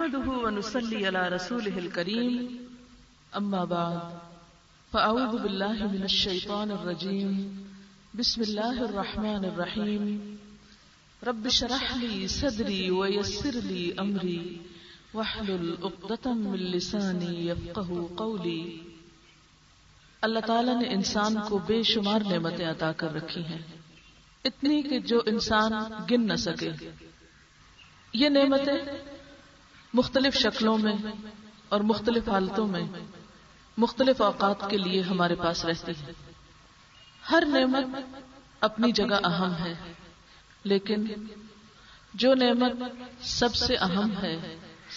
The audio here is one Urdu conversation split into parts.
نحمده ونصلي على رسوله الكريم اما بعد فاعوذ بالله من الشيطان الرجيم بسم الله الرحمن الرحيم رب اشرح لي صدري ويسر لي امري واحلل عقدة من لساني يفقهوا قولي۔ اللہ تعالیٰ نے انسان کو بے شمار نعمتیں عطا کر رکھی ہیں، اتنی کہ جو انسان گن نہ سکے۔ یہ نعمتیں مختلف شکلوں میں اور مختلف حالتوں میں مختلف اوقات کے لیے ہمارے پاس رہتی ہے۔ ہر نعمت اپنی جگہ اہم ہے، لیکن جو نعمت سب سے اہم ہے،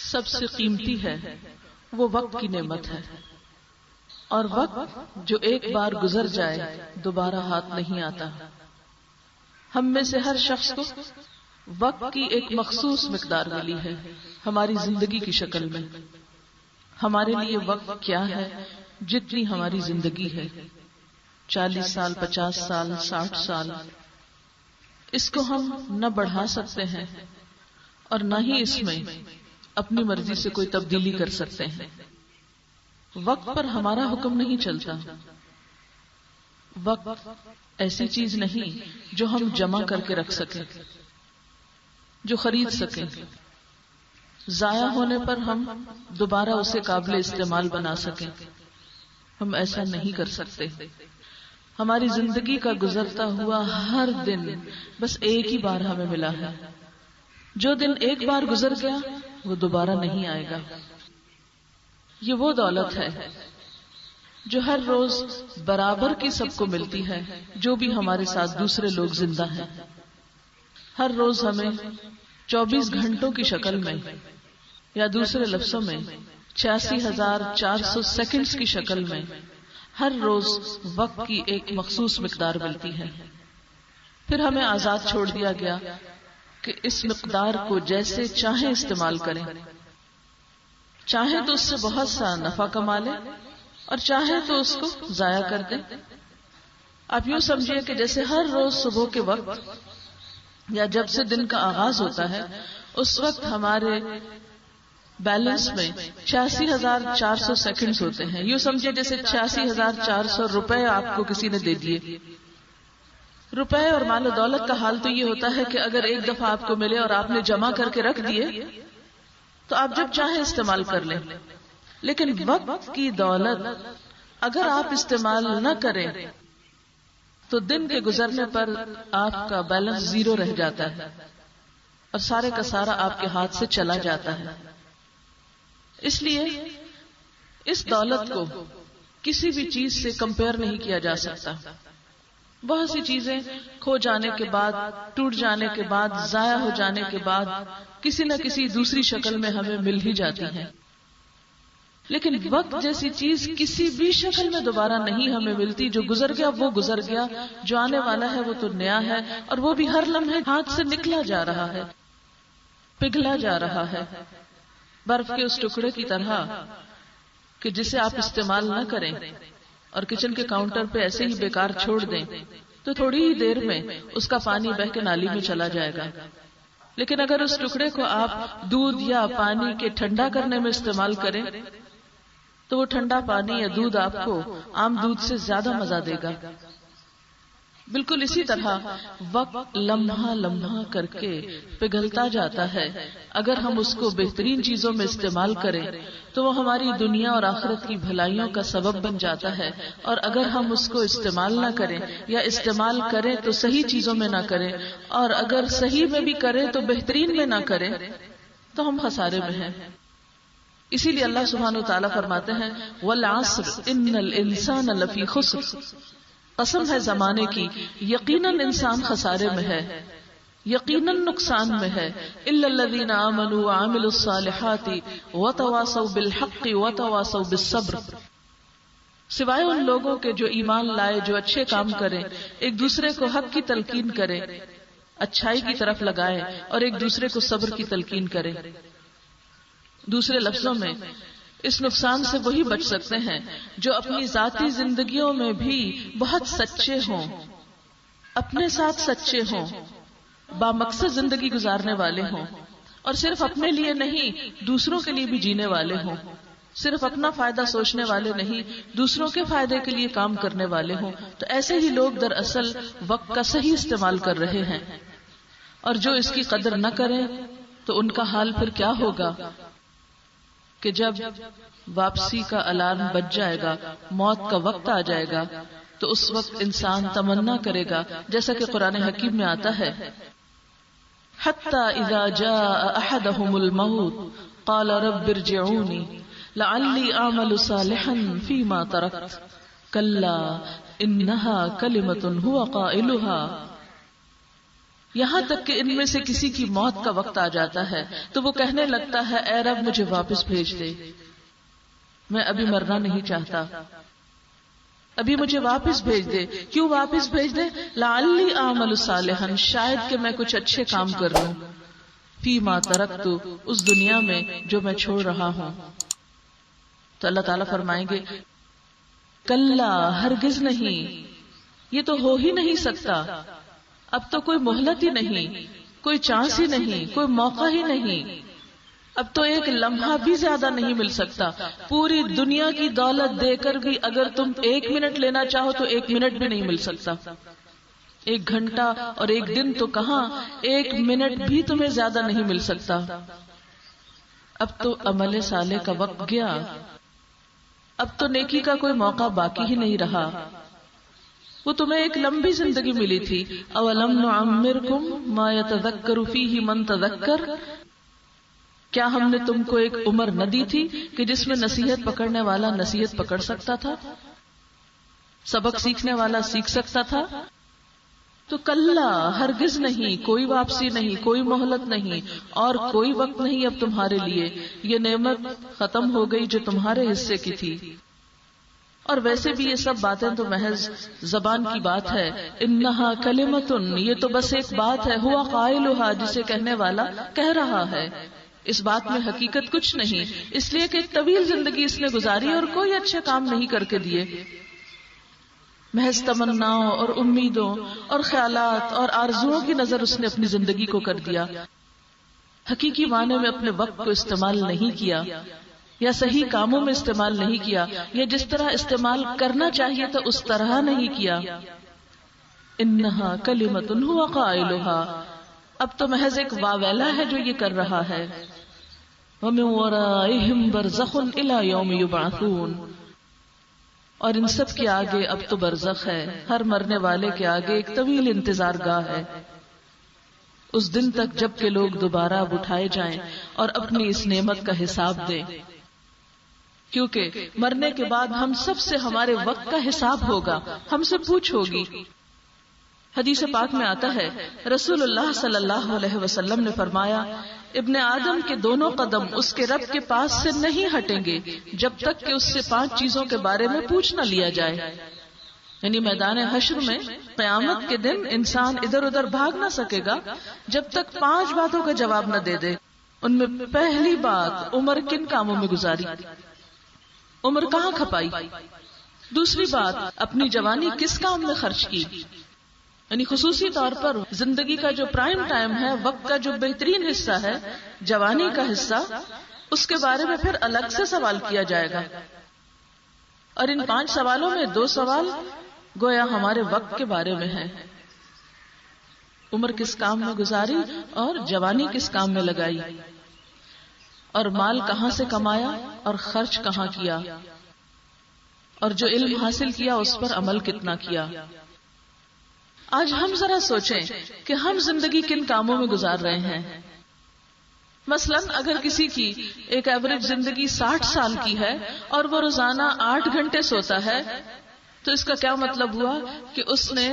سب سے قیمتی ہے، وہ وقت کی نعمت ہے۔ اور وقت جو ایک بار گزر جائے دوبارہ ہاتھ نہیں آتا۔ ہم میں سے ہر شخص کو وقت کی ایک مخصوص مقدار ملی ہے ہماری زندگی کی شکل میں۔ ہمارے لیے وقت کیا ہے؟ جتنی ہماری زندگی ہے، 40 سال، 50 سال، 60 سال، اس کو ہم نہ بڑھا سکتے ہیں اور نہ ہی اس میں اپنی مرضی سے کوئی تبدیلی کر سکتے ہیں۔ وقت پر ہمارا حکم نہیں چلتا۔ وقت ایسی چیز نہیں جو ہم جمع کر کے رکھ سکیں، جو خرید سکیں۔ ضائع ہونے پر ہم دوبارہ اسے قابل استعمال بنا سکیں، ہم ایسا نہیں کر سکتے۔ ہماری زندگی کا گزرتا ہوا ہر دن بس ایک ہی بار ہمیں ملا ہے۔ جو دن ایک بار گزر گیا وہ دوبارہ نہیں آئے گا۔ یہ وہ دولت ہے جو ہر روز برابر کی سب کو ملتی ہے، جو بھی ہمارے ساتھ دوسرے لوگ زندہ ہیں۔ ہر روز ہمیں 24 گھنٹوں کی شکل میں، یا دوسرے لفظوں میں 86,400 سیکنڈز کی شکل میں ہر روز وقت کی ایک مخصوص مقدار ملتی ہے۔ پھر ہمیں آزاد چھوڑ دیا گیا کہ اس مقدار کو جیسے چاہیں استعمال کریں۔ چاہیں تو اس سے بہت سا نفع کما لیں اور چاہیں تو اس کو ضائع کر دیں۔ آپ یوں سمجھیے کہ جیسے ہر روز صبح کے وقت یا جب سے دن کا آغاز ہوتا ہے اس وقت ہمارے بیلنس میں 86,400 سیکنڈز ہوتے ہیں۔ یوں سمجھے جیسے 86,400 روپے آپ کو کسی نے دے دیے۔ روپے اور مال و دولت کا حال تو یہ ہوتا ہے کہ اگر ایک دفعہ آپ کو ملے اور آپ نے جمع کر کے رکھ دیے تو آپ جب چاہیں استعمال کر لیں، لیکن وقت کی دولت اگر آپ استعمال نہ کریں تو دن کے گزرنے پر آپ کا بیلنس زیرو رہ جاتا ہے اور سارے کا سارا آپ کے ہاتھ سے چلا جاتا ہے۔ اس لیے اس دولت کو کسی بھی چیز سے کمپیئر نہیں کیا جا سکتا۔ بہت سی چیزیں کھو جانے کے بعد، ٹوٹ جانے کے بعد، ضائع ہو جانے کے بعد کسی نہ کسی دوسری شکل میں ہمیں مل ہی جاتی ہیں، لیکن وقت جیسی چیز کسی بھی شکل میں دوبارہ نہیں ہمیں ملتی۔ جو گزر گیا وہ گزر گیا، جو آنے والا ہے وہ تو نیا ہے، اور وہ بھی ہر لمحے ہاتھ سے نکلا جا رہا ہے، پگھلا جا رہا ہے، برف کے اس ٹکڑے کی طرح کہ جسے آپ استعمال نہ کریں اور کچن کے کاؤنٹر پہ ایسے ہی بیکار چھوڑ دیں تو تھوڑی ہی دیر میں اس کا پانی بہہ کے نالی میں چلا جائے گا۔ لیکن اگر اس ٹکڑے کو آپ دودھ یا پانی کے ٹھنڈا کرنے میں استعمال کریں تو وہ ٹھنڈا پانی یا دودھ آپ کو عام دودھ سے زیادہ مزہ دے گا۔ بالکل اسی طرح وقت لمحہ لمحہ کر کے پگھلتا جاتا ہے۔ اگر ہم اس کو بہترین چیزوں میں استعمال کریں تو وہ ہماری دنیا اور آخرت کی بھلائیوں کا سبب بن جاتا ہے، اور اگر ہم اس کو استعمال نہ کریں یا استعمال کریں تو صحیح چیزوں میں نہ کریں، اور اگر صحیح میں بھی کریں تو بہترین میں نہ کریں، تو ہم خسارے میں ہیں۔ اسی لیے اللہ سبحانہ و تعالیٰ فرماتے ہیں وَالْعَصْرِ إِنَّ الْإِنسَانَ لَفِي خُسْرٍ، قسم ہے زمانے کی، یقیناً انسان خسارے میں ہے، یقیناً نقصان میں ہے، إِلَّا الَّذِينَ آمَنُوا وَعَمِلُوا الصَّالِحَاتِ وَتَوَاصَوْا بِالْحَقِّ وَتَوَاصَوْا بِالصَّبْرِ، سوائے ان لوگوں کے جو ایمان لائے، جو اچھے کام کریں، ایک دوسرے کو حق کی تلقین کریں، اچھائی کی طرف لگائیں، اور ایک دوسرے کو صبر کی تلقین کریں۔ دوسرے لفظوں میں اس نقصان سے وہی بچ سکتے ہیں جو اپنی ذاتی زندگیوں میں بھی بہت سچے ہوں، اپنے ساتھ سچے ہوں، بامقصد زندگی گزارنے والے ہوں، اور صرف اپنے لیے نہیں دوسروں کے لیے بھی جینے والے ہوں، صرف اپنا فائدہ سوچنے والے نہیں دوسروں کے فائدے کے لیے کام کرنے والے ہوں. تو ایسے ہی لوگ دراصل وقت کا صحیح استعمال کر رہے ہیں، اور جو اس کی قدر نہ کریں تو ان کا حال پھر کیا ہوگا کہ جب واپسی کا الارم بج جائے گا، موت کا وقت آ جائے گا، تو اس وقت انسان تمنا کرے گا، جیسا کہ قرآن حکیم میں آتا ہے، حتی اذا جاء احدهم الموت قال رب ارجعونی لعلی اعمل صالحا فیما ترکت کلا انها کلمۃ هو قائلها. یہاں تک کہ ان میں سے کسی کی موت کا وقت آ جاتا ہے تو وہ کہنے لگتا ہے اے رب مجھے واپس بھیج دے، میں ابھی مرنا نہیں چاہتا، ابھی مجھے واپس بھیج دے. کیوں واپس بھیج دے؟ لعلی اعمل صالحا، شاید کہ میں کچھ اچھے کام کر لوں، فیما ترکت، اس دنیا میں جو میں چھوڑ رہا ہوں. تو اللہ تعالیٰ فرمائیں گے کلا، ہرگز نہیں، یہ تو ہو ہی نہیں سکتا، اب تو کوئی مہلت ہی نہیں، کوئی چانس ہی نہیں، کوئی موقع ہی نہیں، اب تو ایک لمحہ بھی زیادہ نہیں مل سکتا. پوری دنیا کی دولت دے کر بھی اگر تم 1 منٹ لینا چاہو تو 1 منٹ بھی نہیں مل سکتا. 1 گھنٹہ اور 1 دن تو کہاں، 1 منٹ بھی تمہیں زیادہ نہیں مل سکتا. اب تو عمل صالح کا وقت گیا، اب تو نیکی کا کوئی موقع باقی ہی نہیں رہا. وہ تمہیں ایک لمبی زندگی ملی تھی، اولم نعمرکم ما یتذکر فیہ من تذکر، کیا ہم نے تم کو ایک عمر نہ دی تھی کہ جس میں نصیحت پکڑنے والا نصیحت پکڑ سکتا تھا، سبق سیکھنے والا سیکھ سکتا تھا؟ تو کلا، ہرگز نہیں، کوئی واپسی نہیں، کوئی مہلت نہیں، اور کوئی وقت نہیں اب تمہارے لیے. یہ نعمت ختم ہو گئی جو تمہارے حصے کی تھی. اور ویسے بھی یہ سب باتیں تو محض زبان کی بات ہے. انہا کلمۃ، یہ تو بس ایک بات ہے، ہوا قائلھا، جسے کہنے والا کہہ رہا ہے. اس بات میں حقیقت کچھ نہیں، اس لیے کہ ایک طویل زندگی اس نے گزاری اور کوئی اچھے کام نہیں کر کے دیے. محض تمناؤں اور امیدوں اور خیالات اور آرزوؤں کی نظر اس نے اپنی زندگی کو کر دیا. حقیقی معنی میں اپنے وقت کو استعمال نہیں کیا، یا صحیح کاموں میں استعمال نہیں کیا، یا جس طرح استعمال کرنا چاہیے تھا اس طرح نہیں کیا. انہا کلمۃ ہوا قائلھا، اب تو محض ایک واویلا ہے جو یہ کر رہا ہے. ومن ورائہم برزخ الی یوم یبعثون، اور ان سب کے آگے اب تو برزخ ہے، ہر مرنے والے کے آگے ایک طویل انتظار گاہ ہے، اس دن تک جب کہ لوگ دوبارہ اٹھائے جائیں اور اپنی اس نعمت کا حساب دیں. کیونکہ مرنے کے بعد ہم سب سے ہمارے وقت کا حساب ہوگا، ہم سے پوچھ ہوگی. حدیث پاک میں آتا ہے رسول اللہ صلی اللہ علیہ وسلم نے فرمایا ابن آدم کے دونوں قدم اس کے رب کے پاس سے نہیں ہٹیں گے جب تک کہ اس سے 5 چیزوں کے بارے میں پوچھ نہ لیا جائے. یعنی میدان حشر میں قیامت کے دن انسان ادھر ادھر بھاگ نہ سکے گا جب تک 5 باتوں کا جواب نہ دے دے. ان میں پہلی بات، عمر کن کاموں میں گزاری، عمر کہاں کھپائی. دوسری بات، اپنی جوانی کس کام میں خرچ کی. یعنی خصوصی طور پر زندگی کا جو پرائم ٹائم ہے، وقت کا جو بہترین حصہ ہے، جوانی کا حصہ، اس کے بارے میں پھر الگ سے سوال کیا جائے گا. اور ان 5 سوالوں میں 2 سوال گویا ہمارے وقت کے بارے میں ہیں. عمر کس کام میں گزاری اور جوانی کس کام میں لگائی، اور مال کہاں سے کمایا اور خرچ کہاں کیا، اور جو علم حاصل کیا اس پر عمل کتنا کیا. آج ہم ذرا سوچیں کہ ہم زندگی کن کاموں میں گزار رہے ہیں. مثلا اگر کسی کی ایک ایوریج زندگی 60 سال کی ہے اور وہ روزانہ 8 گھنٹے سوتا ہے تو اس کا کیا مطلب ہوا کہ اس نے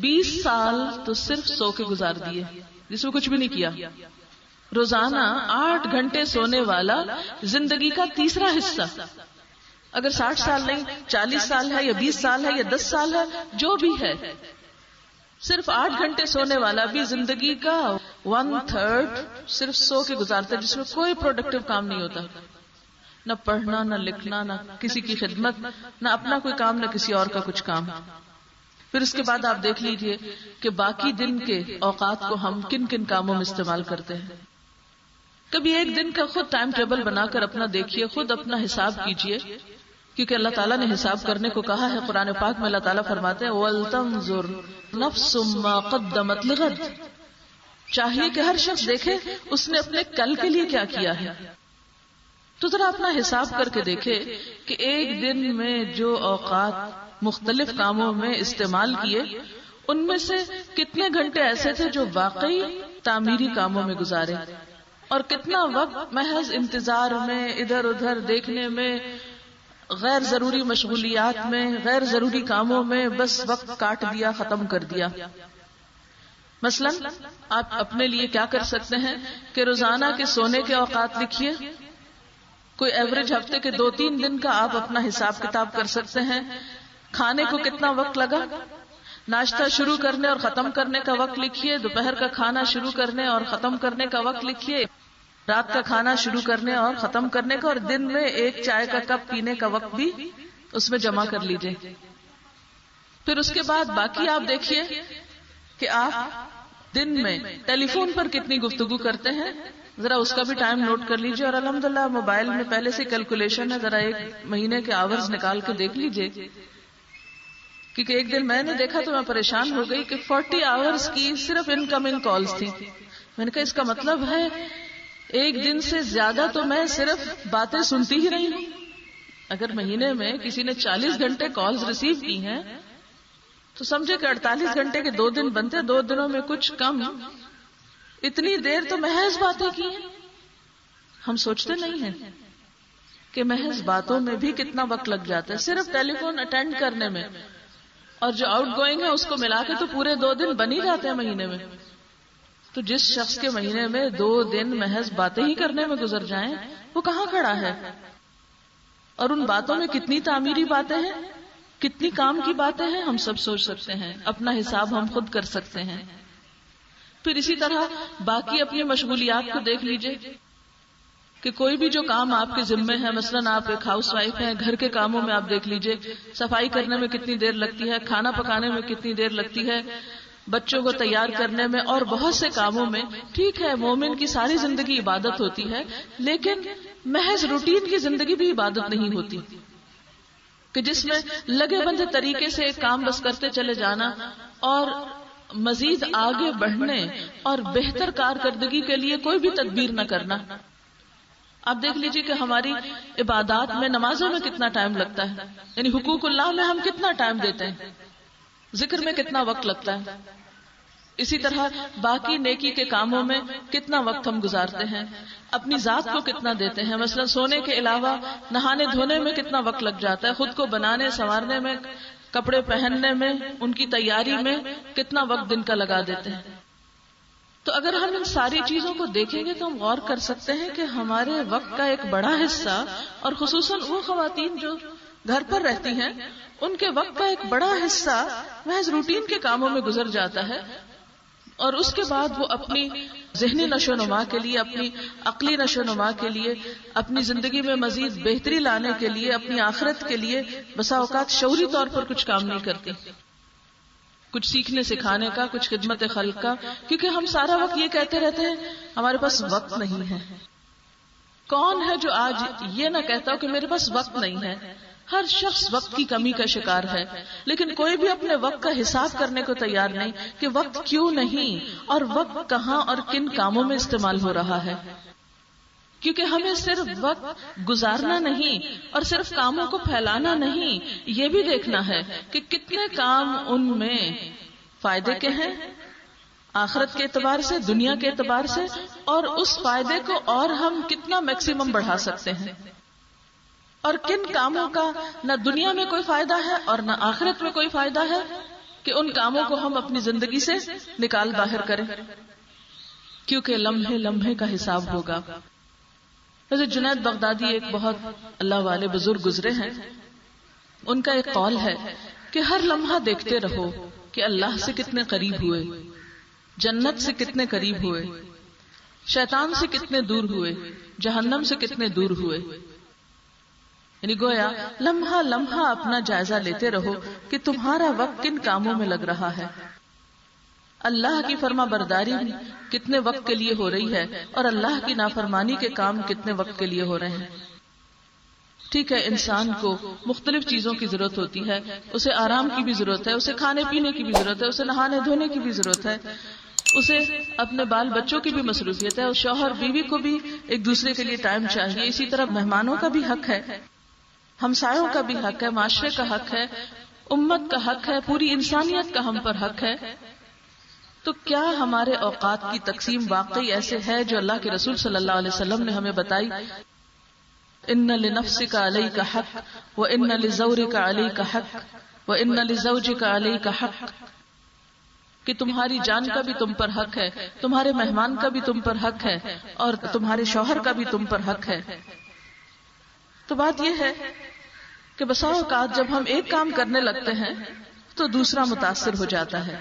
20 سال تو صرف سو کے گزار دیے جس میں کچھ بھی نہیں کیا. روزانہ 8 گھنٹے سونے والا زندگی کا تیسرا حصہ، اگر 60 سال نہیں 40 سال ہے یا 20 سال ہے یا 10 سال ہے، جو بھی ہے، صرف 8 گھنٹے سونے والا بھی زندگی کا 1/3 صرف سو کے گزارتا ہے، جس میں کوئی پروڈکٹیو کام نہیں ہوتا، نہ پڑھنا، نہ لکھنا، نہ کسی کی خدمت، نہ اپنا کوئی کام، نہ کسی اور کا کچھ کام. پھر اس کے بعد آپ دیکھ لیجئے کہ باقی دن کے اوقات کو ہم کن کن کاموں میں استعمال کرتے ہیں. کبھی ایک دن کا خود ٹائم ٹیبل بنا کر اپنا دیکھیے، خود اپنا حساب کیجیے، کیونکہ اللہ تعالیٰ نے حساب کرنے کو کہا ہے۔ قرآن پاک میں اللہ تعالیٰ فرماتے ہیں وَلْتَنظُرْ نَفْسٌ مَا قَدَّمَتْ لِغَدٍ، چاہیے کہ ہر شخص دیکھے اس نے اپنے کل کے لیے کیا کیا ہے۔ تو ذرا اپنا حساب کر کے دیکھے کہ ایک دن میں جو اوقات مختلف کاموں میں استعمال کیے، ان میں سے کتنے گھنٹے ایسے تھے جو واقعی تعمیری کاموں میں گزارے، اور کتنا وقت محض انتظار میں، ادھر ادھر دیکھنے میں، غیر ضروری مشغولیات میں، غیر ضروری کاموں میں بس وقت کاٹ دیا، ختم کر دیا۔ مثلا آپ اپنے لیے کیا کر سکتے ہیں کہ روزانہ کے سونے کے اوقات لکھیے، کوئی ایوریج ہفتے کے 2-3 دن کا آپ اپنا حساب کتاب کر سکتے ہیں۔ کھانے کو کتنا وقت لگا، ناشتہ شروع کرنے اور ختم کرنے کا وقت لکھیے، دوپہر کا کھانا شروع کرنے اور ختم کرنے کا وقت لکھیے، رات کا کھانا شروع کرنے اور ختم کرنے کا، اور دن میں ایک چائے کا کپ پینے کا وقت بھی اس میں جمع کر لیجئے۔ پھر اس کے بعد باقی آپ دیکھیے کہ آپ دن میں ٹیلی فون پر کتنی گفتگو کرتے ہیں، ذرا اس کا بھی ٹائم نوٹ کر لیجئے، اور الحمدللہ موبائل میں پہلے سے کیلکولیشن ہے، ذرا ایک مہینے کے آورز نکال کے دیکھ لیجئے، کیونکہ ایک دن میں نے دیکھا تو میں پریشان ہو گئی کہ 40 آورز کی صرف انکمنگ کالز تھی۔ میں نے کہا اس کا مطلب ہے ایک دن سے زیادہ تو میں صرف باتیں سنتی ہی رہی ہوں۔ اگر مہینے میں کسی نے 40 گھنٹے کالز ریسیو کی ہیں تو سمجھے کہ 48 گھنٹے کے 2 دن بنتے، 2 دنوں میں کچھ کم اتنی دیر تو محض باتیں کی ہیں۔ ہم سوچتے نہیں ہیں کہ محض باتوں میں بھی کتنا وقت لگ جاتا ہے، صرف ٹیلی فون اٹینڈ کرنے میں، اور جو آؤٹ گوئنگ ہے اس کو ملا کے تو پورے 2 دن بن ہی جاتے ہیں مہینے میں۔ تو جس شخص کے مہینے میں 2 دن محض باتیں ہی کرنے میں گزر جائیں، وہ کہاں کھڑا ہے؟ اور ان باتوں میں کتنی تعمیری باتیں ہیں، کتنی کام کی باتیں ہیں، ہم سب سوچ سکتے ہیں، اپنا حساب ہم خود کر سکتے ہیں۔ پھر اسی طرح باقی اپنی مشغولیات کو دیکھ لیجئے کہ کوئی بھی جو کام آپ کے ذمے ہے، مثلا آپ ایک ہاؤس وائف ہیں، گھر کے کاموں میں آپ دیکھ لیجئے صفائی کرنے میں کتنی دیر لگتی ہے، کھانا پکانے میں کتنی دیر لگتی ہے، بچوں کو تیار کرنے میں اور بہت سے کاموں میں۔ ٹھیک ہے مومن کی ساری زندگی عبادت ہوتی ہے، لیکن محض روٹین کی زندگی بھی عبادت نہیں ہوتی کہ جس میں لگے بندے طریقے سے ایک کام بس کرتے چلے جانا، اور مزید آگے بڑھنے اور بہتر کارکردگی کے لیے کوئی بھی تدبیر نہ کرنا۔ آپ دیکھ لیجئے کہ ہماری عبادات میں، نمازوں میں کتنا ٹائم لگتا ہے، یعنی حقوق اللہ میں ہم کتنا ٹائم دیتے ہیں، ذکر میں کتنا وقت لگتا ہے، اسی طرح باقی نیکی کے کاموں میں کتنا وقت ہم گزارتے ہیں، اپنی ذات کو کتنا دیتے ہیں۔ مثلا سونے کے علاوہ نہانے دھونے میں کتنا وقت لگ جاتا ہے، خود کو بنانے سنوارنے میں، کپڑے پہننے میں، ان کی تیاری میں کتنا وقت دن کا لگا دیتے ہیں۔ تو اگر ہم ان ساری چیزوں کو دیکھیں گے تو ہم غور کر سکتے ہیں کہ ہمارے وقت کا ایک بڑا حصہ، اور خصوصاً وہ خواتین جو گھر پر رہتی ہیں، ان کے وقت کا ایک بڑا حصہ محض روٹین کے کاموں میں گزر جاتا ہے، اور اس کے بعد وہ اپنی ذہنی نشو و نما کے لیے، اپنی عقلی نشو و نما کے لیے، اپنی زندگی میں مزید بہتری لانے کے لیے، اپنی آخرت کے لیے بسا اوقات شعوری طور پر کچھ کام نہیں کرتی، کچھ سیکھنے سکھانے کا، کچھ خدمت خلق کا، کیونکہ ہم سارا وقت یہ کہتے رہتے ہیں ہمارے پاس وقت نہیں ہے۔ کون ہے جو آج یہ نہ کہتا ہو کہ میرے پاس وقت نہیں ہے؟ ہر شخص وقت کی کمی کا شکار ہے، لیکن کوئی بھی اپنے وقت کا حساب کرنے کو تیار نہیں کہ وقت کیوں نہیں، اور وقت کہاں اور کن کاموں میں استعمال ہو رہا ہے۔ کیونکہ ہمیں صرف وقت گزارنا نہیں اور صرف کاموں کو پھیلانا نہیں، یہ بھی دیکھنا ہے کہ کتنے کام ان میں فائدے کے ہیں، آخرت کے اعتبار سے، دنیا کے اعتبار سے، اور اس فائدے کو اور ہم کتنا میکسیمم بڑھا سکتے ہیں، اور کن کاموں کا نہ دنیا میں کوئی فائدہ ہے اور نہ آخرت میں کوئی فائدہ ہے کہ ان کاموں کو ہم اپنی زندگی سے نکال باہر کریں، کیونکہ لمحے لمحے کا حساب ہوگا۔ حضرت جنید بغدادی ایک بہت اللہ والے بزرگ گزرے ہیں، ان کا ایک قول ہے کہ ہر لمحہ دیکھتے رہو کہ اللہ سے کتنے قریب ہوئے، جنت سے کتنے قریب ہوئے، شیطان سے کتنے دور ہوئے، جہنم سے کتنے دور ہوئے۔ یعنی گویا لمحہ لمحہ اپنا جائزہ لیتے رہو کہ تمہارا وقت کن کاموں میں لگ رہا ہے۔ اللہ کی فرما برداری کتنے وقت کے لیے ہو رہی ہے اور اللہ کی نافرمانی کے کام کتنے وقت کے لیے ہو رہے ہیں. ٹھیک ہے، انسان کو مختلف چیزوں کی ضرورت ہوتی ہے، اسے آرام کی بھی ضرورت ہے، اسے کھانے پینے کی بھی ضرورت ہے، اسے نہانے دھونے کی بھی ضرورت ہے، اسے اپنے بال بچوں کی بھی مصروفیت ہے، اور شوہر بیوی کو بھی ایک دوسرے کے لیے ٹائم چاہیے. اسی طرح مہمانوں کا بھی حق ہے، ہمسایوں کا بھی حق ہے، معاشرے کا حق ہے، امت کا حق ہے، پوری انسانیت کا ہم پر حق ہے. تو کیا ہمارے اوقات کی تقسیم واقعی ایسے ہے جو اللہ کے رسول صلی اللہ علیہ وسلم نے ہمیں بتائی؟ ان لنفسک علیک حق وان لزوجک علیک حق وان لزوجک علیک حق، کہ تمہاری جان کا بھی تم پر حق ہے، تمہارے مہمان کا بھی تم پر حق ہے، اور تمہارے شوہر کا بھی تم پر حق ہے. تو بات یہ ہے کہ بسا اوقات جب ہم ایک کام کرنے لگتے ہیں تو دوسرا متاثر ہو جاتا ہے،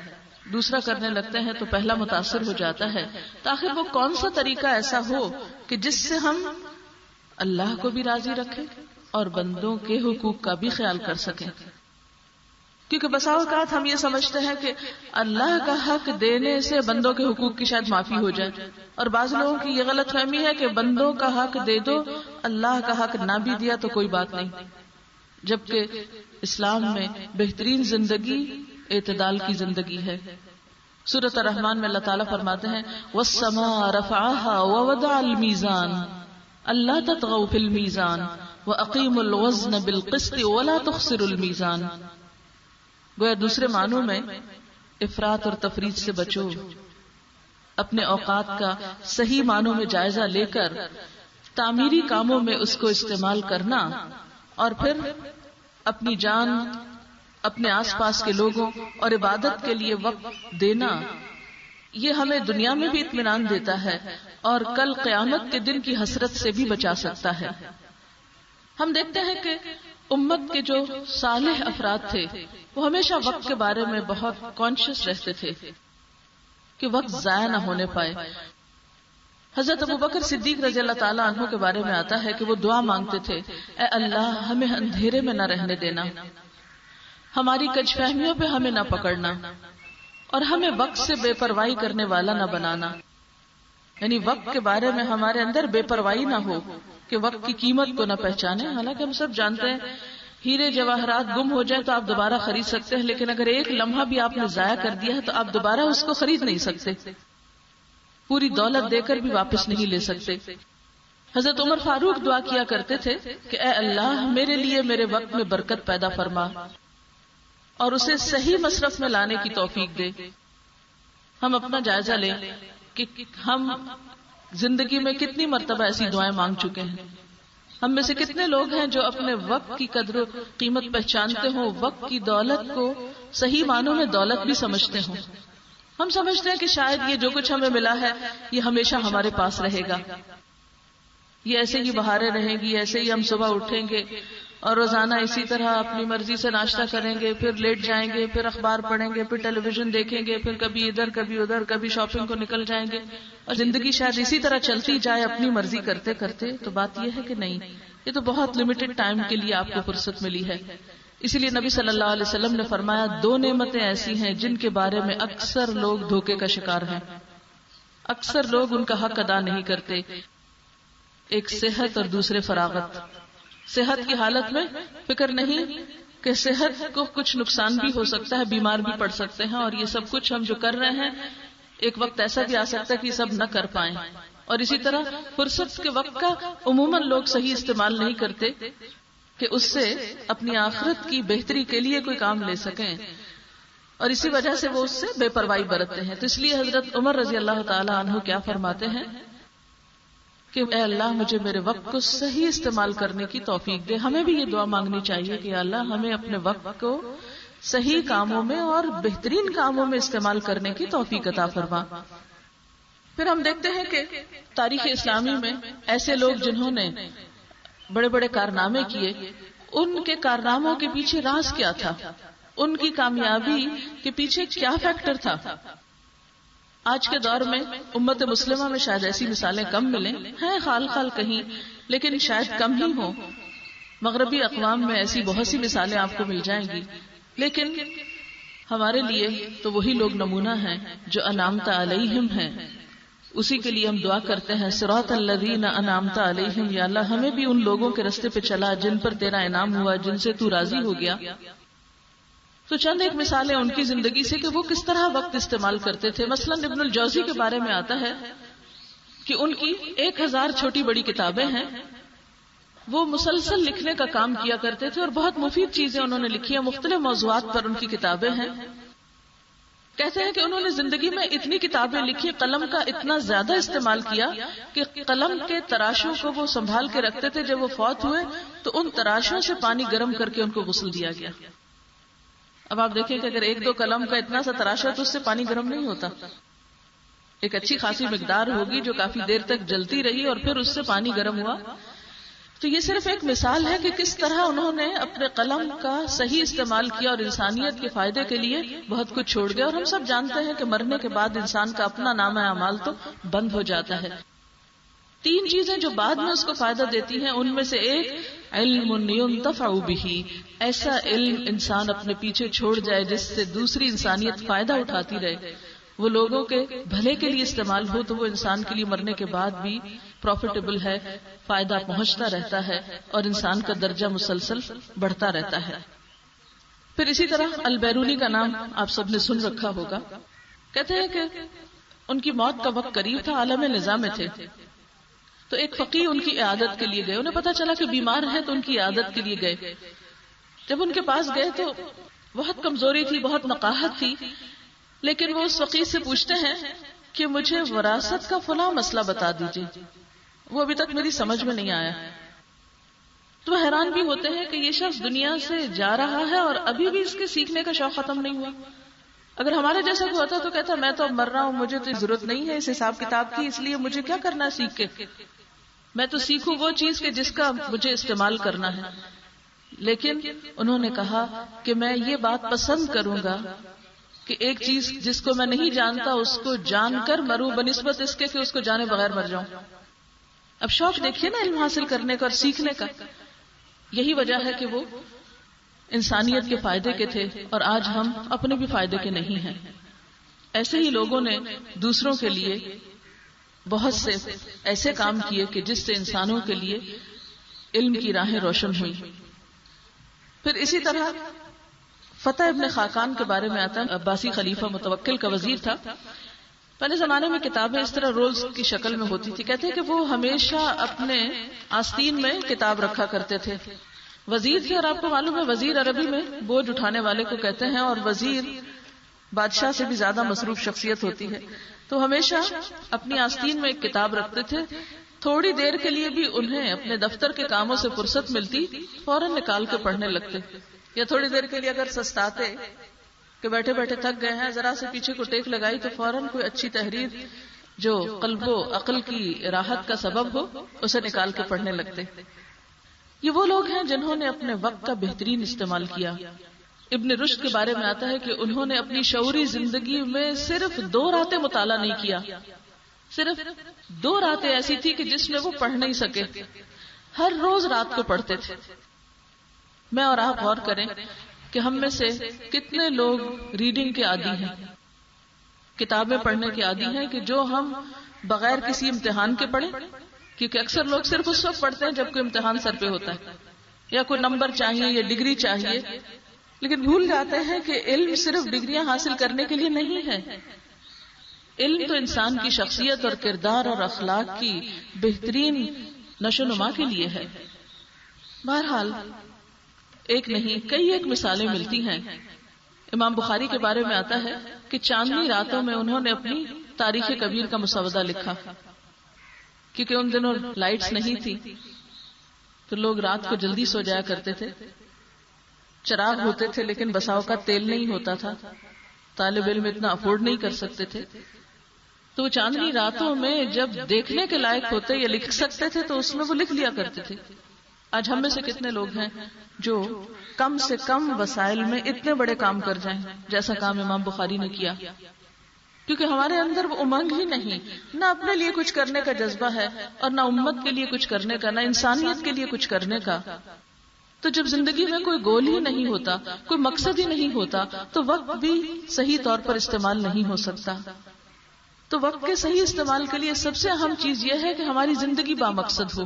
دوسرا کرنے لگتے ہیں تو پہلا متاثر ہو جاتا ہے. تاخیر وہ کون سا طریقہ ایسا ہو کہ جس سے ہم اللہ کو بھی راضی رکھیں اور بندوں کے حقوق کا بھی خیال کر سکیں. کیونکہ بسا اوقات ہم یہ سمجھتے ہیں کہ اللہ کا حق دینے سے بندوں کے حقوق کی شاید معافی ہو جائے، اور بعض لوگوں کی یہ غلط فہمی ہے کہ بندوں کا حق دے دو، اللہ کا حق نہ بھی دیا تو کوئی بات نہیں. جبکہ اسلام میں بہترین زندگی اعتدال کی زندگی ہے. سورۃ الرحمن میں اللہ تعالیٰ فرماتے ہیں وَالسَّمَاءَ رَفَعَهَا وَوَضَعَ الْمِيزَانَ أَلَّا تَطْغَوْا فِي الْمِيزَانِ وَأَقِيمُوا الْوَزْنَ بِالْقِسْطِ وَلَا تُخْسِرُوا الْمِيزَانَ. گویا دوسرے معنوں میں افراط اور تفریط سے بچو، اپنے اوقات کا صحیح معنوں میں جائزہ لے کر تعمیری کاموں میں اس کو استعمال کرنا، اور پھر اپنی جان، اپنے آس پاس کے لوگوں اور عبادت کے لیے وقت دینا، یہ ہمیں دنیا میں بھی اطمینان دیتا ہے اور کل قیامت کے دن کی حسرت سے بھی بچا سکتا ہے. ہم دیکھتے ہیں کہ امت کے جو صالح افراد تھے وہ ہمیشہ وقت کے بارے میں بہت کانشیس رہتے تھے کہ وقت ضائع نہ ہونے پائے. حضرت ابوبکر صدیق رضی اللہ تعالیٰ عنہ کے بارے میں آتا ہے کہ وہ دعا مانگتے تھے، اے اللہ ہمیں اندھیرے میں نہ رہنے دینا، ہماری کج فہمیوں پہ ہمیں نہ پکڑنا، اور ہمیں وقت سے بے پرواہی کرنے والا نہ بنانا. یعنی وقت کے بارے میں ہمارے اندر بے پرواہی نہ ہو کہ وقت کی قیمت کو نہ پہچانے. حالانکہ ہم سب جانتے ہیں ہیرے جواہرات گم ہو جائے تو آپ دوبارہ خرید سکتے ہیں، لیکن اگر ایک لمحہ بھی آپ نے ضائع کر دیا ہے تو آپ دوبارہ اس کو خرید نہیں سکتے، پوری دولت دے کر بھی واپس نہیں لے سکتے. حضرت عمر فاروق دعا کیا کرتے تھے کہ اے اللہ میرے لیے میرے وقت میں برکت پیدا فرما اور اسے صحیح مصرف میں لانے کی توفیق دے. ہم اپنا جائزہ لیں کہ ہم زندگی میں کتنی مرتبہ ایسی دعائیں مانگ چکے ہیں. ہم میں سے کتنے لوگ ہیں جو اپنے وقت کی قدر و قیمت پہچانتے ہوں، وقت کی دولت کو صحیح معنوں میں دولت بھی سمجھتے ہوں. ہم سمجھتے ہیں کہ شاید یہ جو کچھ ہمیں ملا ہے یہ ہمیشہ ہمارے پاس رہے گا، یہ ایسے ہی بہاریں رہیں گی، ایسے ہی ہم صبح اٹھیں گے اور روزانہ اسی طرح اپنی مرضی سے ناشتہ کریں گے، پھر لیٹ جائیں گے، پھر اخبار پڑھیں گے، پھر ٹیلی ویژن دیکھیں گے، پھر کبھی ادھر کبھی ادھر، کبھی شاپنگ کو نکل جائیں گے، اور زندگی شاید اسی طرح چلتی جائے اپنی مرضی کرتے کرتے. تو بات یہ ہے کہ نہیں، یہ تو بہت لمیٹڈ ٹائم کے لیے آپ کو فرصت ملی ہے. اسی لیے نبی صلی اللہ علیہ وسلم نے فرمایا 2 نعمتیں ایسی ہیں جن کے بارے میں اکثر لوگ دھوکے کا شکار ہیں، اکثر لوگ ان کا حق ادا نہیں کرتے. ایک صحت اور دوسرے فراغت. صحت کی حالت میں فکر نہیں کہ صحت کو کچھ نقصان بھی ہو سکتا ہے، بیمار بھی پڑ سکتے ہیں، اور یہ سب کچھ ہم جو کر رہے ہیں ایک وقت ایسا بھی آ سکتا ہے کہ یہ سب نہ کر پائیں. اور اسی طرح فرصت کے وقت کا عموماً لوگ صحیح استعمال نہیں کرتے کہ اس سے اپنی آخرت کی بہتری کے لیے کوئی کام لے سکیں، اور اسی وجہ سے وہ اس سے بے پرواہی برتتے ہیں. تو اس لیے حضرت عمر رضی اللہ تعالی عنہ کیا فرماتے ہیں کہ اے اللہ مجھے میرے وقت کو صحیح استعمال کرنے کی توفیق دے. ہمیں بھی یہ دعا مانگنی چاہیے کہ اللہ ہمیں اپنے وقت کو صحیح کاموں میں اور بہترین کاموں میں استعمال کرنے کی توفیق عطا فرما. پھر ہم دیکھتے ہیں کہ تاریخ اسلامی میں ایسے لوگ جنہوں نے بڑے بڑے کارنامے کیے، ان کے کارناموں کے پیچھے راز کیا تھا، ان کی کامیابی کے پیچھے کیا فیکٹر تھا. آج کے دور میں امت مسلمہ میں شاید ایسی مثالیں کم ملیں، ہیں خال خال کہیں، لیکن شاید کم ہی ہوں. مغربی اقوام میں ایسی بہت سی مثالیں آپ کو مل جائیں گی، لیکن ہمارے لیے تو وہی لوگ نمونہ ہیں جو انعمت علیہم ہیں. اسی کے لیے ہم دعا کرتے ہیں صراط الذین انعمت علیہم، یا اللہ ہمیں بھی ان لوگوں کے راستے پہ چلا جن پر تیرا انعام ہوا، جن سے تو راضی ہو گیا. تو چند ایک مثالیں ان کی زندگی سے کہ وہ کس طرح وقت استعمال کرتے تھے. مثلا ابن الجوزی کے بارے میں آتا ہے کہ ان کی 1000 چھوٹی بڑی کتابیں ہیں. وہ مسلسل لکھنے کا کام کیا کرتے تھے اور بہت مفید چیزیں انہوں نے لکھی ہیں، مختلف موضوعات پر ان کی کتابیں ہیں. کہتے ہیں کہ انہوں نے زندگی میں اتنی کتابیں لکھی، قلم کا اتنا زیادہ استعمال کیا کہ قلم کے تراشوں کو وہ سنبھال کے رکھتے تھے. جب وہ فوت ہوئے تو ان تراشوں سے پانی گرم کر کے ان کو غسل دیا گیا. اب آپ دیکھیں کہ اگر 1-2 قلم کا اتنا سا تراشا تو اس سے پانی گرم نہیں ہوتا. ایک اچھی خاصی مقدار ہوگی جو کافی دیر تک جلتی رہی اور پھر اس سے پانی گرم ہوا. تو یہ صرف ایک مثال ہے کہ کس طرح انہوں نے اپنے قلم کا صحیح استعمال کیا اور انسانیت کے فائدے کے لیے بہت کچھ چھوڑ گیا. اور ہم سب جانتے ہیں کہ مرنے کے بعد انسان کا اپنا نامہ اعمال تو بند ہو جاتا ہے. 3 چیزیں جو بعد میں اس کو فائدہ دیتی ہیں، ان میں سے ایک علم ينتفع به، ایسا علم انسان اپنے پیچھے چھوڑ جائے جس سے دوسری انسانیت فائدہ اٹھاتی رہے، وہ لوگوں کے بھلے کے لیے استعمال ہو، تو وہ انسان کے لیے مرنے کے بعد بھی پروفیٹیبل ہے، فائدہ پہنچتا رہتا ہے اور انسان کا درجہ مسلسل بڑھتا رہتا ہے. پھر اسی طرح البیرونی کا نام آپ سب نے سن رکھا ہوگا. کہتے ہیں کہ ان کی موت کا وقت قریب تھا، عالم نظام میں تھے. تو ایک فقیہ ان کی عیادت کے لیے گئے. انہیں پتا چلا کہ بیمار ہے تو ان کی عیادت کے لیے گئے. جب ان کے پاس گئے تو بہت کمزوری تھی، بہت نقاہت تھی، لیکن وہ اس فقیہ سے پوچھتے ہیں کہ مجھے وراثت کا فلاں مسئلہ بتا دیجیے، وہ ابھی تک میری سمجھ میں نہیں آیا. تو وہ حیران بھی ہوتے ہیں کہ یہ شخص دنیا سے جا رہا ہے اور ابھی بھی اس کے سیکھنے کا شوق ختم نہیں ہوا. اگر ہمارے جیسا کوئی ہوتا تو کہتا میں تو اب مر رہا ہوں، مجھے تو ضرورت نہیں ہے اس حساب کتاب کی، اس لیے مجھے کیا کرنا ہے سیکھ کے، میں تو سیکھوں وہ چیز کہ جس کا مجھے استعمال کرنا ہے. لیکن انہوں نے کہا کہ میں یہ بات پسند کروں گا کہ ایک چیز جس کو میں نہیں جانتا اس کو جان کر مروں بنسبت اس کے کہ اس کو جانے بغیر مر جاؤں. اب شوق دیکھیے نا علم حاصل کرنے کا اور سیکھنے کا. یہی وجہ ہے کہ وہ انسانیت کے فائدے کے تھے اور آج ہم اپنے بھی فائدے کے نہیں ہیں. ایسے ہی لوگوں نے دوسروں کے لیے بہت سے ایسے کام کیے کہ جس سے انسانوں کے لیے علم کی راہیں روشن ہوئی. پھر اسی طرح فتح ابن خاقان کے بارے میں آتا ہے، عباسی خلیفہ متوکل کا وزیر تھا. پہلے زمانے میں کتابیں اس طرح رولز کی شکل میں ہوتی تھی. کہتے ہیں کہ وہ ہمیشہ اپنے آستین میں کتاب رکھا کرتے تھے. وزیر تھے اور آپ کو معلوم ہے وزیر عربی میں بوجھ اٹھانے والے کو کہتے ہیں، اور وزیر بادشاہ سے بھی زیادہ مصروف شخصیت ہوتی ہے. تو ہمیشہ اپنی آستین میں ایک کتاب رکھتے تھے. تھوڑی دیر کے لیے بھی انہیں اپنے دفتر کے کاموں سے فرصت ملتی فوراً نکال کے پڑھنے لگتے، یا تھوڑی دیر کے لیے اگر سستاتے کہ بیٹھے بیٹھے تھک گئے ہیں، ذرا سے پیچھے کو ٹیک لگائی تو فوراً کوئی اچھی تحریر جو قلب و عقل کی راحت کا سبب ہو اسے نکال کے پڑھنے لگتے. یہ وہ لوگ ہیں جنہوں نے اپنے وقت کا بہترین استعمال کیا. ابن رشد کے بارے میں آتا ہے کہ انہوں نے اپنی شعوری زندگی میں صرف 2 راتیں مطالعہ نہیں کیا. صرف 2 راتیں ایسی تھی کہ جس میں وہ پڑھ نہیں سکے، ہر روز رات کو پڑھتے تھے. میں اور آپ غور کریں کہ ہم میں سے کتنے لوگ ریڈنگ کے عادی ہیں، کتابیں پڑھنے کے عادی ہیں کہ جو ہم بغیر کسی امتحان کے پڑھیں، کیونکہ اکثر لوگ صرف اس وقت پڑھتے ہیں جب کوئی امتحان سر پہ ہوتا ہے یا کوئی نمبر چاہیے یا ڈگری چاہیے، لیکن بھول جاتے ہیں کہ علم صرف ڈگریاں حاصل کرنے کے لیے نہیں ہے. علم تو انسان کی شخصیت اور کردار اور اخلاق کی بہترین نشو و نما کے لیے ہے. بہرحال ایک نہیں کئی ایک مثالیں ملتی ہیں. امام بخاری کے بارے میں آتا ہے کہ چاندنی راتوں میں انہوں نے اپنی تاریخ کبیر کا مسودہ لکھا، کیونکہ ان دنوں لائٹس نہیں تھی تو لوگ رات کو جلدی سو جایا کرتے تھے. چراغ ہوتے تھے لیکن بسا اوقات تیل نہیں ہوتا تھا، طالب علم اتنا افورڈ نہیں کر سکتے تھے. تو چاندنی راتوں میں جب دیکھنے کے لائق ہوتے یا لکھ سکتے تھے تو اس میں وہ لکھ لیا کرتے تھے. آج ہم میں سے کتنے لوگ ہیں جو کم سے کم وسائل میں اتنے بڑے کام کر جائیں جیسا کام امام بخاری نے کیا، کیونکہ ہمارے اندر وہ امنگ ہی نہیں، نہ اپنے لیے کچھ کرنے کا جذبہ ہے اور نہ امت کے لیے کچھ کرنے کا، نہ انسانیت کے لیے کچھ کرنے کا. تو جب زندگی میں کوئی گول ہی نہیں ہوتا، کوئی مقصد ہی نہیں ہوتا، تو وقت بھی صحیح طور پر استعمال نہیں ہو سکتا. تو وقت کے صحیح استعمال کے لیے سب سے اہم چیز یہ ہے کہ ہماری زندگی بامقصد ہو،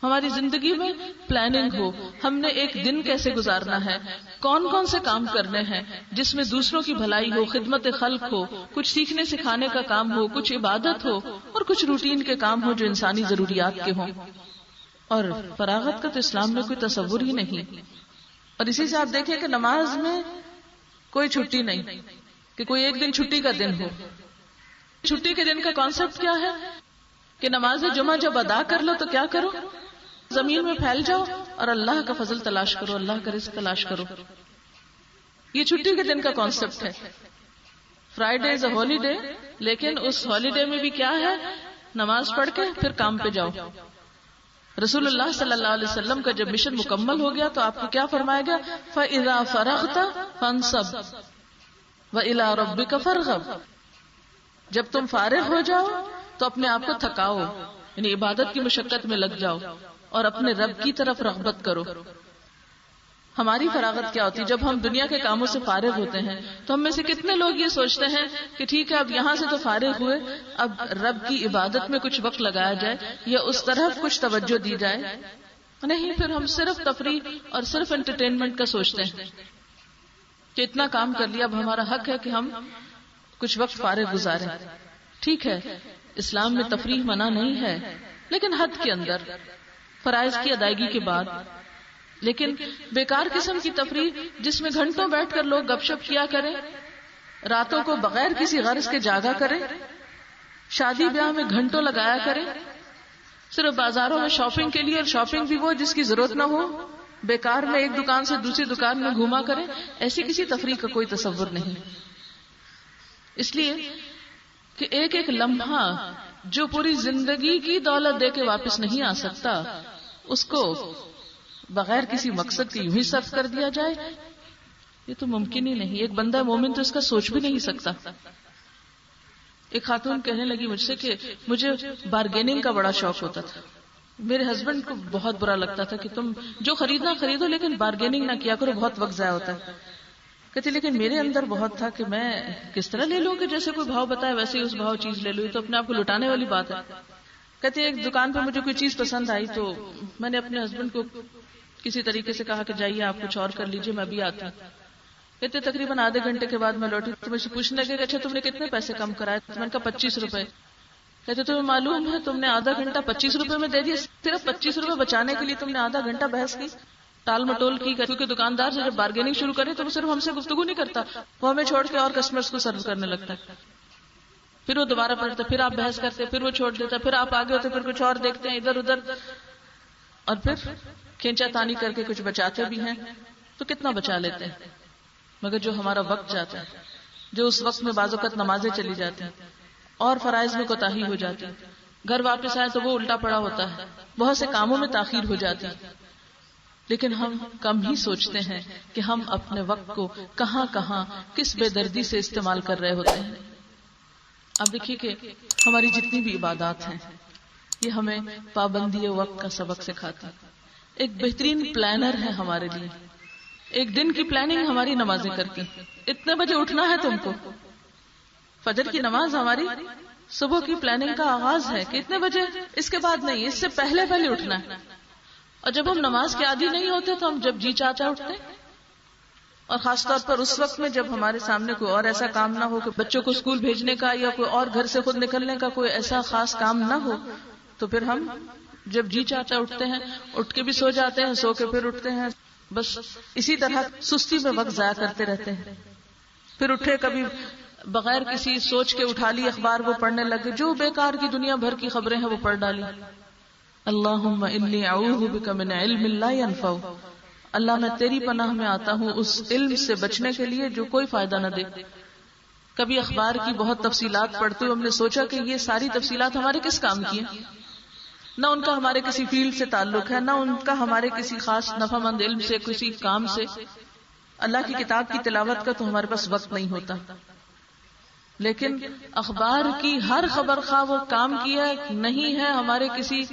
ہماری زندگی میں پلاننگ ہو. ہم نے ایک دن کیسے گزارنا ہے، کون کون سے کام کرنے ہیں جس میں دوسروں کی بھلائی ہو، خدمت خلق ہو، کچھ سیکھنے سکھانے کا کام ہو، کچھ عبادت ہو، اور کچھ روٹین کے کام ہو جو انسانی ضروریات کے ہوں. اور فراغت کا تو اسلام میں کوئی تصور ہی نہیں. اور اسی سے آپ دیکھیں کہ نماز میں کوئی چھٹی نہیں کہ کوئی ایک دن چھٹی کا دن ہو. چھٹی کے دن کا کانسیپٹ کیا ہے کہ نماز جمعہ جب ادا کر لو تو کیا کرو، زمین میں پھیل جاؤ اور اللہ کا فضل تلاش کرو، اللہ کا رزق تلاش کرو. یہ چھٹی کے دن کا کانسیپٹ ہے. فرائیڈے از اے ہالیڈے، لیکن اس ہالیڈے میں بھی کیا ہے، نماز پڑھ کے پھر کام پہ جاؤ. رسول اللہ صلی اللہ علیہ وسلم کا جب مشن مکمل ہو گیا تو آپ کو کیا فرمایا گیا، فَإِذَا فَرَغْتَ فَانْصَبْ وَإِلَىٰ رَبِّكَ فَارْغَب. جب تم فارغ ہو جاؤ تو اپنے آپ کو تھکاؤ، یعنی عبادت کی مشقت میں لگ جاؤ اور اپنے رب کی طرف رغبت کرو. ہماری فراغت کیا ہوتی ہے؟ جب ہم دنیا کے کاموں سے فارغ ہوتے ہیں تو ہم میں سے کتنے لوگ یہ سوچتے ہیں کہ ٹھیک ہے اب یہاں سے تو فارغ ہوئے، اب رب کی عبادت میں کچھ وقت لگایا جائے یا اس طرف کچھ توجہ دی جائے. نہیں، پھر ہم صرف تفریح اور صرف انٹرٹینمنٹ کا سوچتے ہیں کہ اتنا کام کر لیا، اب ہمارا حق ہے کہ ہم کچھ وقت فارغ گزاریں. ٹھیک ہے، اسلام میں تفریح منع نہیں ہے، لیکن حد کے اندر، فرائض کی ادائیگی کے بعد. لیکن بیکار قسم کی تفریح جس میں گھنٹوں بیٹھ کر لوگ گپ شپ کیا کریں، راتوں کو بغیر کسی غرض کے جاگا کریں، شادی بیاہ میں گھنٹوں لگایا کریں، صرف بازاروں میں شاپنگ کے لیے، اور شاپنگ بھی وہ جس کی ضرورت نہ ہو، بیکار میں ایک دکان سے دوسری دکان میں گھوما کریں، ایسی کسی تفریح کا کوئی تصور نہیں. اس لیے کہ ایک ایک لمحہ جو پوری زندگی کی دولت دے کے واپس نہیں آ سکتا، اس کو بغیر کسی مقصد کے یوں ہی صرف کر دیا جائے، یہ تو ممکن ہی نہیں. ایک بندہ مومن تو اس کا سوچ بھی نہیں سکتا. ایک خاتون کہنے لگی مجھ سے کہ مجھے بارگیننگ کا بڑا شوق ہوتا تھا. میرے ہسبینڈ کو بہت برا لگتا تھا کہ تم جو خریدنا خریدو لیکن بارگیننگ نہ کیا کرو، بہت وقت ضائع ہوتا ہے. کہتے لیکن میرے اندر بہت تھا کہ میں کس طرح لے لوں کہ جیسے کوئی بھاؤ بتائے ویسے ہی اس بھاؤ چیز لے لوں، یہ تو اپنے آپ کو لٹانے والی بات ہے. کہتے ایک دکان پہ مجھے کوئی چیز پسند آئی تو میں نے اپنے ہسبینڈ کو کسی طریقے سے کہا کہ جائیے آپ کچھ اور کر لیجیے، میں بھی آتی ہوں. کہتے تقریباً آدھے گھنٹے کے بعد میں لوٹی تو مجھ سے پوچھنے لگے کہ اچھا تم نے کتنے پیسے کم کرائے؟ میں نے کہا 25 روپے. کہتے تمہیں معلوم ہے تم نے آدھا گھنٹہ 25 روپے میں دے دیا، صرف 25 روپے بچانے کے لیے تم نے آدھا گھنٹہ بحث کی، ٹال مٹول کی. کیونکہ دکاندار سے جب بارگیننگ شروع کرے تو وہ صرف ہم سے گفتگو نہیں کرتا، وہ ہمیں چھوڑ کے اور کسٹمرز کو سرو کرنے لگتا ہے. پھر وہ دوبارہ پڑھتے، پھر آپ بحث کرتے، پھر وہ چھوڑ دیتا، پھر آپ آگے ہوتے، پھر کچھ اور دیکھتے ہیں ادھر ادھر، اور پھر کھینچا تانی کر کے کچھ بچاتے بھی ہیں تو کتنا بچا لیتے ہیں. مگر جو ہمارا وقت جاتا ہے، جو اس وقت میں بعض اوقات نمازیں چلی جاتی ہیں اور فرائض میں کوتاہی ہو جاتی ہے، گھر واپس آئے تو وہ الٹا پڑا ہوتا ہے، بہت سے کاموں میں تاخیر ہو جاتی ہے. لیکن ہم کم ہی سوچتے ہیں کہ ہم اپنے وقت کو کہاں کہاں کس بے دردی سے استعمال کر رہے ہوتے ہیں. اب دیکھیے کہ ہماری جتنی بھی عبادات ہیں یہ ہمیں پابندی وقت کا سبق سکھاتی. ایک بہترین پلانر ہے ہمارے لیے. ایک دن کی پلاننگ ہماری نمازیں کرتی. اتنے بجے اٹھنا ہے تم کو، فجر کی نماز ہماری صبح کی پلاننگ کا آغاز ہے کہ اتنے بجے، اس کے بعد نہیں، اس سے پہلے پہلے اٹھنا ہے. اور جب ہم نماز کے عادی نہیں ہوتے تو ہم جب جی چاہتا اٹھتے، اور خاص طور پر اس وقت میں جب ہمارے سامنے کوئی اور ایسا کام نہ ہو کہ بچوں کو اسکول بھیجنے کا یا کوئی اور گھر سے خود نکلنے کا کوئی ایسا خاص کام نہ ہو، تو پھر ہم جب جی چاہتا اٹھتے ہیں، اٹھ کے بھی سو جاتے ہیں، سو کے پھر اٹھتے ہیں، بس اسی طرح سستی میں وقت ضائع کرتے رہتے ہیں. پھر اٹھے کبھی بغیر کسی سوچ کے اٹھا لی اخبار، وہ پڑھنے لگے، جو بیکار کی دنیا بھر کی خبریں ہیں وہ پڑھ ڈالی. اللہم انی اعوذ بک من علم لا ینفع، اللہ میں تیری پناہ میں آتا ہوں اس علم سے بچنے کے لیے جو کوئی فائدہ نہ دے. کبھی اخبار کی بہت تفصیلات پڑھتے ہوئے ہم نے سوچا کہ یہ ساری تفصیلات ہمارے کس کام کی ہیں؟ نہ ان کا ہمارے کسی فیلڈ سے تعلق ہے، نہ ان کا ہمارے کسی خاص نفع مند علم سے، کسی کام سے. اللہ کی کتاب کی تلاوت کا تو ہمارے پاس وقت نہیں ہوتا. لیکن اخبار کی ہر خبر خواہ وہ کام کی ہے نہیں ہے، ہمارے کسی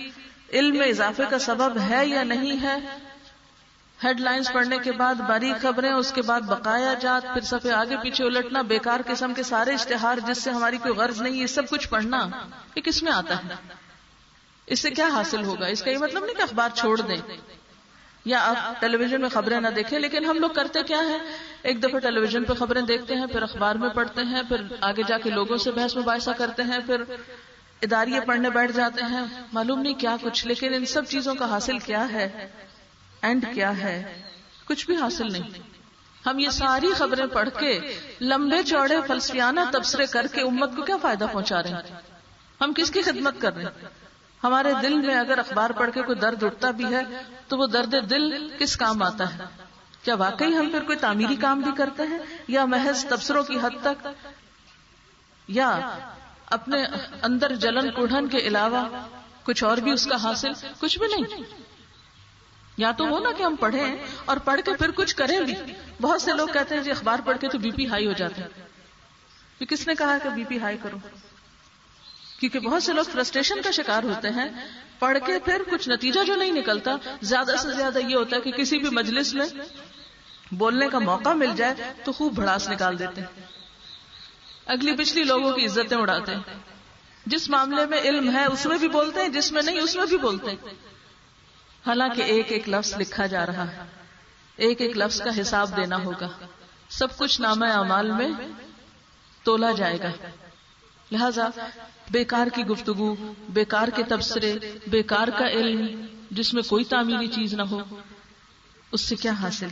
علم میں اضافے کا سبب ہے یا نہیں ہے، ہیڈ لائنز پڑھنے کے بعد باریک خبریں، اس کے بعد بقایا جات، پھر صفحے آگے پیچھے الٹنا، بیکار قسم کے سارے اشتہار جس سے ہماری کوئی غرض نہیں، یہ سب کچھ پڑھنا یہ کس میں آتا ہے؟ اس سے کیا حاصل ہوگا؟ اس کا یہ مطلب نہیں کہ اخبار چھوڑ دیں یا آپ ٹیلی ویژن میں خبریں نہ دیکھیں، لیکن ہم لوگ کرتے کیا ہے، ایک دفعہ ٹیلی ویژن پہ خبریں دیکھتے ہیں، پھر اخبار میں پڑھتے ہیں، پھر آگے جا کے لوگوں سے بحث مباحثہ کرتے ہیں، پھر اداریے پڑھنے بیٹھ جاتے ہیں، معلوم نہیں کیا کچھ، لیکن ان سب چیزوں کا حاصل کیا ہے، اینڈ کیا ہے؟ کچھ بھی حاصل نہیں۔ ہم یہ ساری خبریں پڑھ کے لمبے چوڑے فلسفیانہ تبصرے کر کے امت کو کیا فائدہ پہنچا رہے ہیں؟ ہم کس کی خدمت کر رہے ہیں؟ ہمارے دل میں اگر اخبار پڑھ کے کوئی درد اٹھتا بھی ہے تو وہ درد دل کس کام آتا ہے؟ کیا واقعی ہم پھر کوئی تعمیری کام بھی کرتے ہیں، یا محض تبصروں کی حد تک، یا اپنے اندر جلن کوڑھن کے علاوہ کچھ اور بھی اس کا حاصل؟ کچھ بھی نہیں۔ یا تو وہ نا کہ ہم پڑھیں اور پڑھ کے پھر کچھ کریں بھی۔ بہت سے لوگ کہتے ہیں جی اخبار پڑھ کے تو بی پی ہائی ہو جاتا ہے۔ کہ کس نے کہا کہ بی پی ہائی کرو؟ کیونکہ بہت سے لوگ فرسٹریشن کا شکار ہوتے ہیں، پڑھ کے پھر کچھ نتیجہ جو نہیں نکلتا، زیادہ سے زیادہ یہ ہوتا ہے کہ کسی بھی مجلس میں بولنے کا موقع مل جائے تو خوب بھڑاس نکال دیتے ہیں، اگلی پچھلی لوگوں کی عزتیں اڑاتے ہیں، جس معاملے میں علم ہے اس میں بھی بولتے ہیں، جس میں نہیں اس میں بھی بولتے ہیں، حالانکہ ایک ایک لفظ لکھا جا رہا ہے، ایک ایک لفظ کا حساب دینا ہوگا، سب کچھ نامہ اعمال میں تولا جائے گا۔ لہذا بیکار کی گفتگو، بیکار کے تبصرے، بیکار کا علم جس میں کوئی تعمیری چیز نہ ہو، اس سے کیا حاصل؟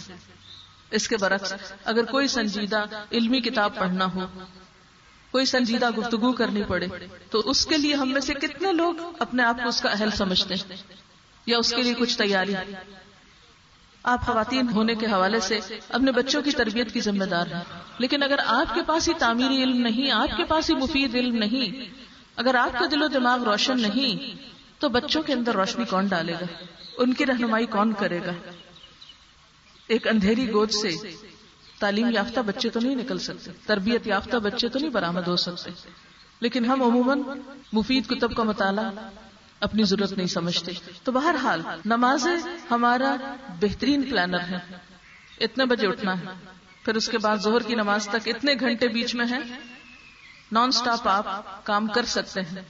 اس کے برعکس اگر کوئی سنجیدہ علمی کتاب پڑھنا ہو، کوئی سنجیدہ گفتگو کرنی پڑے، تو اس کے لیے ہم میں سے کتنے لوگ اپنے آپ کو اس کا اہل سمجھتے ہیں یا اس کے لیے کچھ تیاری؟ آپ خواتین ہونے کے حوالے سے اپنے بچوں کی تربیت کی ذمہ دار ہیں، لیکن اگر آپ کے پاس ہی تعمیری علم نہیں، آپ کے پاس ہی مفید علم نہیں، اگر آپ کا دل و دماغ روشن نہیں، تو بچوں کے اندر روشنی کون ڈالے گا؟ ان کی رہنمائی کون کرے گا؟ ایک اندھیری گود سے تعلیم یافتہ بچے تو نہیں نکل سکتے، تربیت یافتہ بچے تو نہیں برآمد ہو سکتے، لیکن ہم عموماً مفید کتب کا مطالعہ اپنی ضرورت نہیں سمجھتے۔ تو بہرحال نمازیں ہمارا بہترین پلانر ہے۔ اتنے بجے اٹھنا ہے، پھر اس کے بعد ظہر کی نماز تک اتنے گھنٹے بیچ میں ہیں، نان سٹاپ آپ کام کر سکتے ہیں،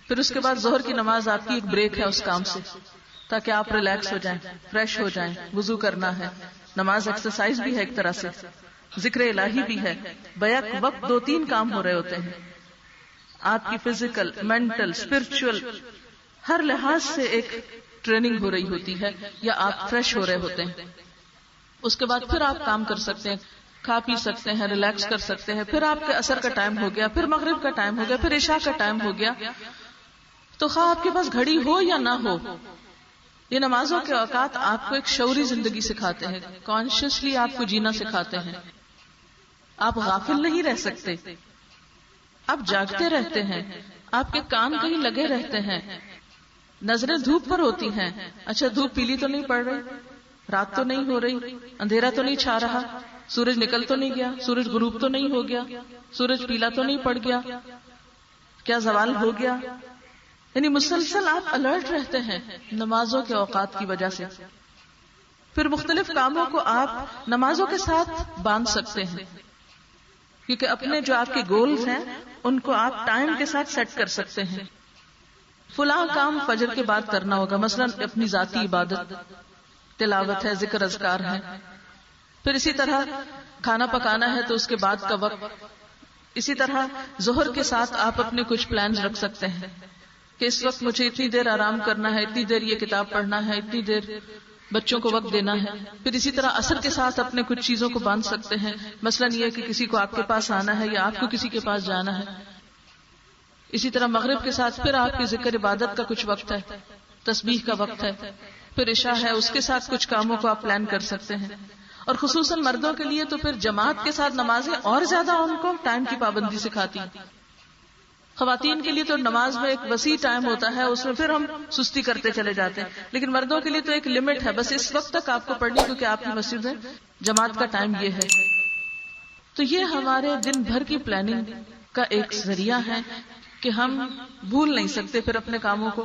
پھر اس کے بعد ظہر کی نماز آپ کی ایک بریک ہے اس کام سے، تاکہ آپ ریلیکس ہو جائیں، فریش ہو جائیں، وضو کرنا ہے، نماز ایکسرسائز بھی ہے ایک طرح سے، ذکر الہی بھی ہے، بیک وقت 2-3 کام ہو رہے ہوتے ہیں، آپ کی فزیکل، مینٹل، اسپرچل ہر لحاظ سے ایک ٹریننگ ہو رہی ہوتی ہے، یا آپ فریش ہو رہے ہوتے ہیں۔ اس کے بعد پھر آپ کام کر سکتے ہیں، کھا پی سکتے ہیں، ریلیکس کر سکتے ہیں، پھر آپ کے عصر کا ٹائم ہو گیا، پھر مغرب کا ٹائم ہو گیا، پھر عشاء کا ٹائم ہو گیا۔ تو خواہ آپ کے پاس گھڑی ہو یا نہ ہو، یہ نمازوں کے اوقات آپ کو ایک شعوری زندگی سکھاتے ہیں، کانشیسلی آپ کو جینا سکھاتے ہیں۔ آپ غافل نہیں رہ سکتے، آپ جاگتے رہتے ہیں، آپ کے کان کہیں لگے رہتے ہیں، نظریں دھوپ پر ہوتی ہیں، اچھا دھوپ پیلی تو نہیں پڑ رہی، رات تو نہیں ہو رہی، اندھیرا تو نہیں چھا رہا، سورج نکل تو نہیں گیا، سورج غروب تو نہیں ہو گیا، سورج پیلا تو نہیں پڑ گیا، کیا زوال ہو گیا؟ یعنی مسلسل آپ الرٹ رہتے ہیں نمازوں کے اوقات کی وجہ سے۔ پھر مختلف کاموں کو آپ نمازوں کے ساتھ باندھ سکتے ہیں، کیونکہ اپنے جو آپ کے گولز ہیں ان کو آپ ٹائم کے ساتھ سیٹ کر سکتے ہیں۔ فلاں کام فجر کے بعد کرنا ہوگا، مثلا اپنی ذاتی عبادت، تلاوت ہے، ذکر اذکار ہے، پھر اسی طرح کھانا پکانا ہے تو اس کے بعد کا وقت، اسی طرح ظہر کے ساتھ آپ اپنے کچھ پلانز رکھ سکتے ہیں کہ اس وقت مجھے اتنی دیر آرام کرنا ہے، اتنی دیر یہ کتاب پڑھنا ہے، اتنی دیر بچوں کو وقت دینا ہے۔ پھر اسی طرح عصر کے ساتھ اپنے کچھ چیزوں کو باندھ سکتے ہیں، مثلا یہ کہ کسی کو آپ کے پاس آنا ہے یا آپ کو کسی کے پاس جانا ہے۔ اسی طرح مغرب کے ساتھ پھر آپ کی ذکر عبادت کا کچھ وقت ہے، تسبیح کا وقت ہے، پھر عشاء ہے، اس کے ساتھ کچھ کاموں کو آپ پلان کر سکتے ہیں۔ اور خصوصاً مردوں کے لیے تو پھر جماعت کے ساتھ نمازیں اور زیادہ ان کو ٹائم کی پابندی سکھاتی ہیں۔ خواتین کے لیے تو نماز میں ایک وسیع ٹائم ہوتا ہے، اس میں پھر ہم سستی کرتے چلے جاتے ہیں، لیکن مردوں کے لیے تو ایک لمٹ ہے، بس اس وقت تک آپ کو پڑھنی، کیونکہ آپ کی مسجد میں جماعت کا ٹائم یہ ہے۔ تو یہ ہمارے دن بھر کی پلاننگ کا ایک ذریعہ ہے کہ ہم بھول نہیں سکتے پھر اپنے کاموں کو۔